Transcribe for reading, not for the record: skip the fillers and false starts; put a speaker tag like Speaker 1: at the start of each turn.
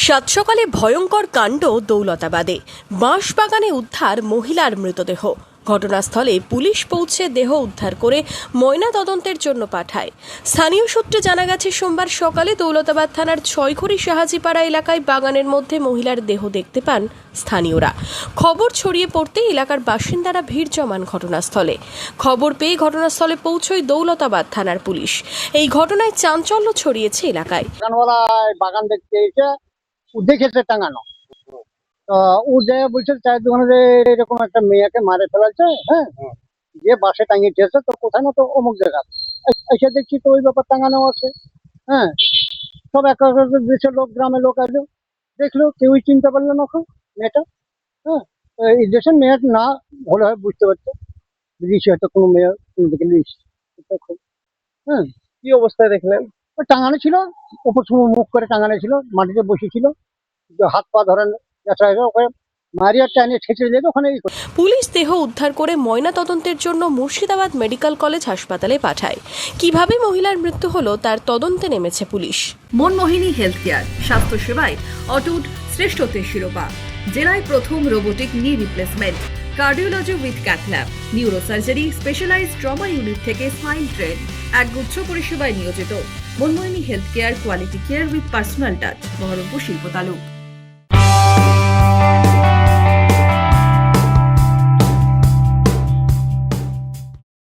Speaker 1: সাত সকালে ভয়ঙ্কর কাণ্ড দৌলতাবাদে। বাঁশবাগানে উদ্ধার মহিলার মৃতদেহ। ঘটনাস্থলে পুলিশ পৌঁছে দেহ উদ্ধার করে ময়না তদন্তের জন্য পাঠায়। স্থানীয় সূত্রে জানা গেছে, সোমবার সকালে দৌলতাবাদ থানার ছয়ঘড়ি সাহাজিপাড়া এলাকায় বাগানের মধ্যে মহিলার দেহ দেখতে পান স্থানীয়রা। খবর ছড়িয়ে পড়তে এলাকার বাসিন্দারা ভিড় জমান ঘটনাস্থলে। খবর পেয়ে ঘটনাস্থলে পৌঁছয় দৌলতাবাদ থানার পুলিশ। এই ঘটনায় চাঞ্চল্য ছড়িয়েছে এলাকায়।
Speaker 2: বাগান দেখতে এসে দেখেছে টাঙানো, ও যে বলছে চায়ের দোকানে যে এরকম একটা মেয়েকে মারে ফেলাচ্ছে, হ্যাঁ, যে বাসে টাঙিয়ে দিয়েছে, তো কোথায় না তো অমুক জায়গা এসে দেখছি তো ওই ব্যাপার টাঙানো আছে। হ্যাঁ, সব এক দেশের লোক, গ্রামের লোক আসলো, দেখলো, কেউই চিনতে পারলো না মেয়েটা। হ্যাঁ, এই দেশের মেয়ের না হলে হয় বুঝতে পারতো, বিদেশি হয়তো কোনো মেয়ে কোনো দিকে লিস। হ্যাঁ,
Speaker 3: কি অবস্থায় দেখলেন?
Speaker 2: টাঙানো ছিল, উপর মুখ করে টাঙানো ছিল, মাটিতে বসেছিল, হাত পা ধরেন ওকে মারিয়া টানিয়ে ছেঁচে যেত ওখানে।
Speaker 1: পুলিশ দেহ উদ্ধার করে ময়না তদন্তের জন্য মুর্শিদাবাদ মেডিকেল কলেজ হাসপাতালে পাঠায়। কিভাবে মহিলার মৃত্যু হলো তার তদন্তে নেমেছে পুলিশ।
Speaker 4: মনমোহিনী হেলথ কেয়ার, স্বাস্থ্য সেবায় অটুট শ্রেষ্ঠত্বের শিরোপা। জেলায় প্রথম robotic knee replacement, cardiology with cath lab, neurosurgery, specialised trauma unit থেকে স্মাইল ট্রেন, একগুচ্ছ পরিষেবায় নিয়োজিত। Manmohini health care, quality care with personal touch, Baharampur শিল্প তালুক।